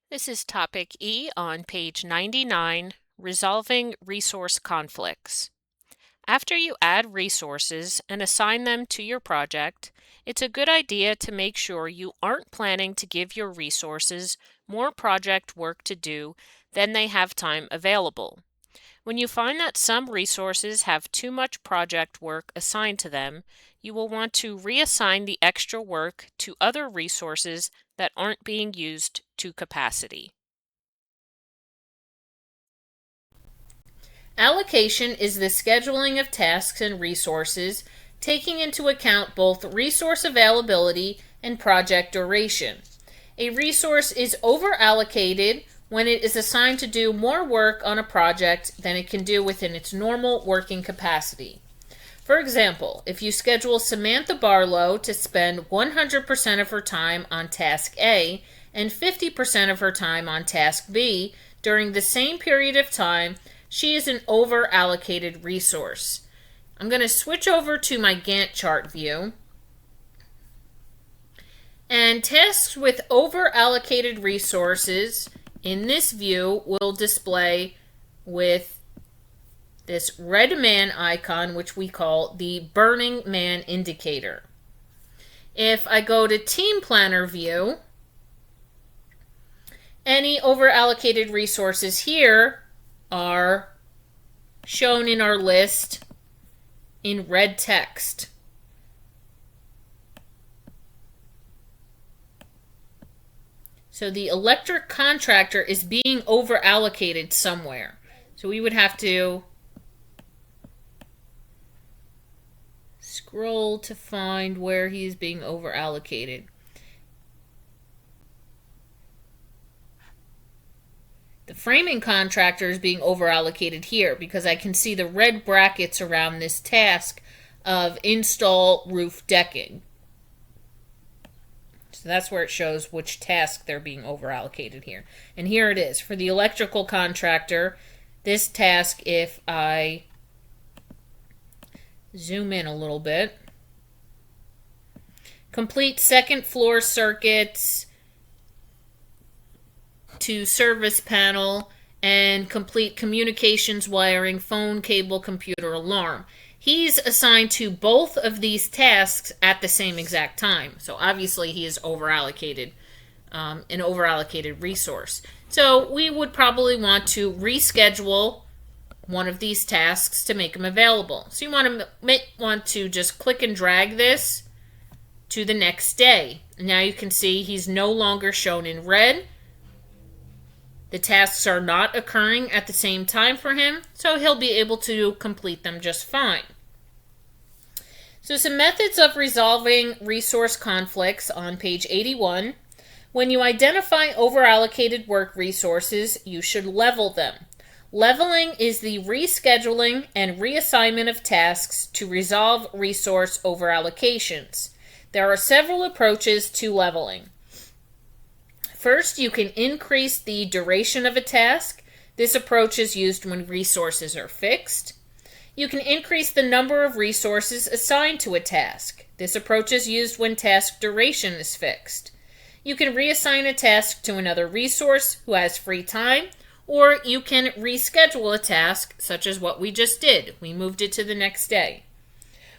This is topic E on page 99, Resolving Resource Conflicts. After you add resources and assign them to your project, it's a good idea to make sure you aren't planning to give your resources more project work to do than they have time available. When you find that some resources have too much project work assigned to them, you will want to reassign the extra work to other resources that aren't being used to capacity. Allocation is the scheduling of tasks and resources, taking into account both resource availability and project duration. A resource is over-allocated when it is assigned to do more work on a project than it can do within its normal working capacity. For example, if you schedule Samantha Barlow to spend 100% of her time on task A and 50% of her time on task B during the same period of time, she is an over-allocated resource. I'm going to switch over to my Gantt chart view. And tasks with over-allocated resources in this view will display with this red man icon, which we call the Burning Man indicator. If I go to Team Planner view, any over-allocated resources here are shown in our list in red text. So the electric contractor is being over-allocated somewhere. So we would have to scroll to find where he is being over-allocated. The framing contractor is being over-allocated here because I can see the red brackets around this task of install roof decking. So that's where it shows which task they're being over-allocated here. And here it is. For the electrical contractor, this task, if I zoom in a little bit, complete second floor circuits to service panel and complete communications wiring, phone, cable, computer, alarm. He's assigned to both of these tasks at the same exact time. So obviously he is over-allocated, an over-allocated resource. So we would probably want to reschedule one of these tasks to make them available. So you want to just click and drag this to the next day. Now you can see he's no longer shown in red. The tasks are not occurring at the same time for him, so he'll be able to complete them just fine. So some methods of resolving resource conflicts on page 81. When you identify over-allocated work resources, you should level them. Leveling is the rescheduling and reassignment of tasks to resolve resource over-allocations. There are several approaches to leveling. First, you can increase the duration of a task. This approach is used when resources are fixed. You can increase the number of resources assigned to a task. This approach is used when task duration is fixed. You can reassign a task to another resource who has free time, or you can reschedule a task, such as what we just did. We moved it to the next day.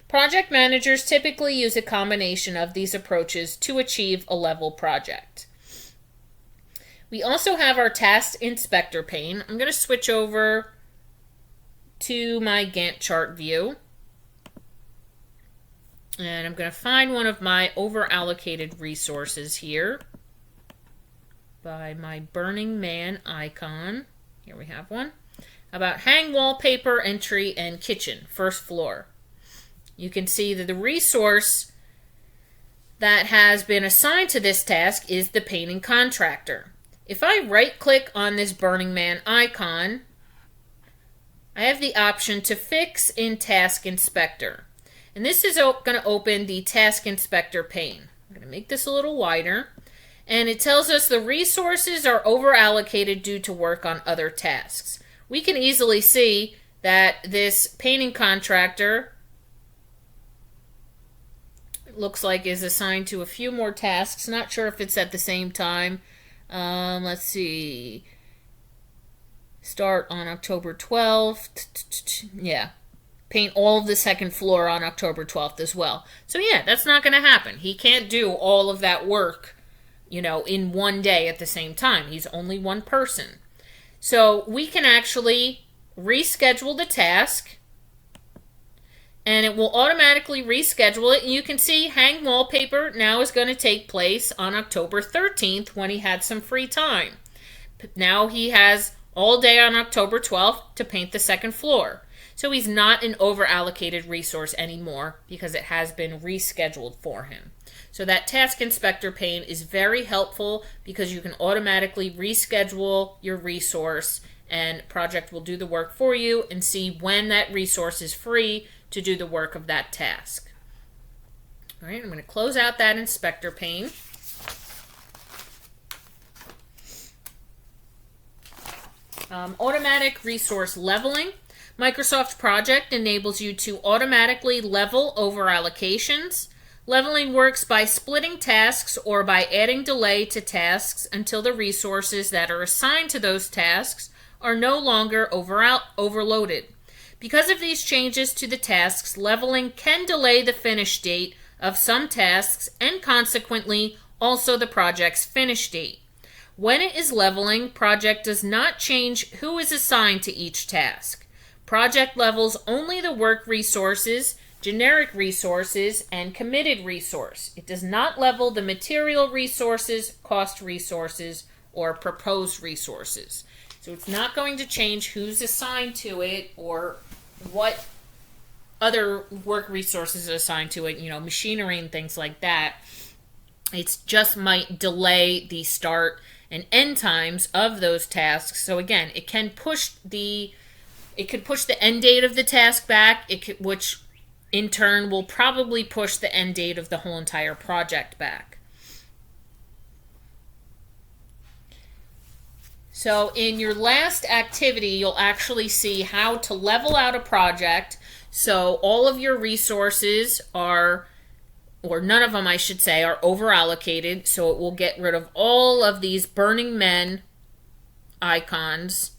Project managers typically use a combination of these approaches to achieve a level project. We also have our task inspector pane. I'm going to switch over to my Gantt chart view. And I'm going to find one of my over-allocated resources here by my Burning Man icon. Here we have one. About hang wallpaper, entry, and kitchen, first floor. You can see that the resource that has been assigned to this task is the painting contractor. If I right-click on this Burning Man icon, I have the option to fix in Task Inspector. And this is going to open the Task Inspector pane. I'm going to make this a little wider. And it tells us the resources are over-allocated due to work on other tasks. We can easily see that this painting contractor looks like is assigned to a few more tasks. Not sure if it's at the same time. Let's see. Start on October 12th. Yeah. Paint all of the second floor on October 12th as well. So, yeah, that's not going to happen. He can't do all of that work, in one day at the same time. He's only one person. So, we can actually reschedule the task, and it will automatically reschedule it. And you can see hang wallpaper now is going to take place on October 13th when he had some free time. Now he has all day on October 12th to paint the second floor. So he's not an over-allocated resource anymore because it has been rescheduled for him. So that task inspector pane is very helpful because you can automatically reschedule your resource, and project will do the work for you and see when that resource is free to do the work of that task. All right, I'm going to close out that inspector pane. Automatic resource leveling. Microsoft Project enables you to automatically level over allocations. Leveling works by splitting tasks or by adding delay to tasks until the resources that are assigned to those tasks are no longer overloaded. Because of these changes to the tasks, leveling can delay the finish date of some tasks and consequently also the project's finish date. When it is leveling, project does not change who is assigned to each task. Project levels only the work resources, generic resources, and committed resource. It does not level the material resources, cost resources, or proposed resources. So it's not going to change who's assigned to it or what other work resources are assigned to it, machinery and things like that. It just might delay the start and end times of those tasks. So again, it could push the end date of the task back, which in turn will probably push the end date of the whole entire project back. So in your last activity, you'll actually see how to level out a project so all of your resources are, or none of them I should say, are over allocated. So it will get rid of all of these Burning Men icons,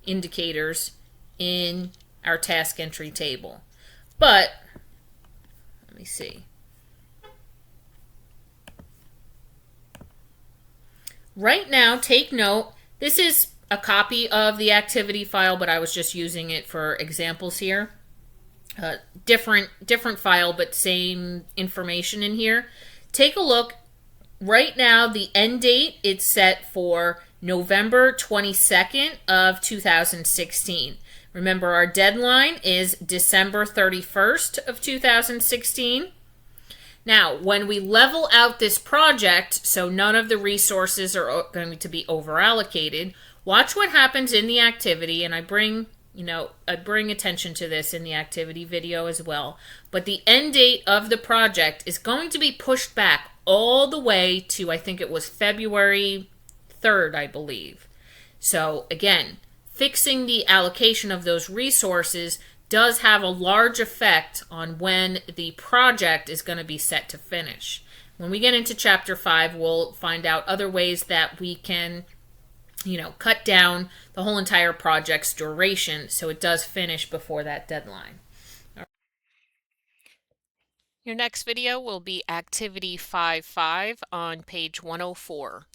indicators in our task entry table. But let me see. Right now, take note, this is a copy of the activity file, but I was just using it for examples here. Different file, but same information in here. Take a look. Right now, the end date, it's set for November 22nd of 2016. Remember, our deadline is December 31st of 2016. Now, when we level out this project, so none of the resources are going to be over allocated, watch what happens in the activity, and I bring attention to this in the activity video as well. But the end date of the project is going to be pushed back all the way to, I think it was February 3rd, I believe. So again, fixing the allocation of those resources does have a large effect on when the project is going to be set to finish. When we get into Chapter 5, we'll find out other ways that we can, cut down the whole entire project's duration so it does finish before that deadline. Your next video will be Activity 5.5 on page 104.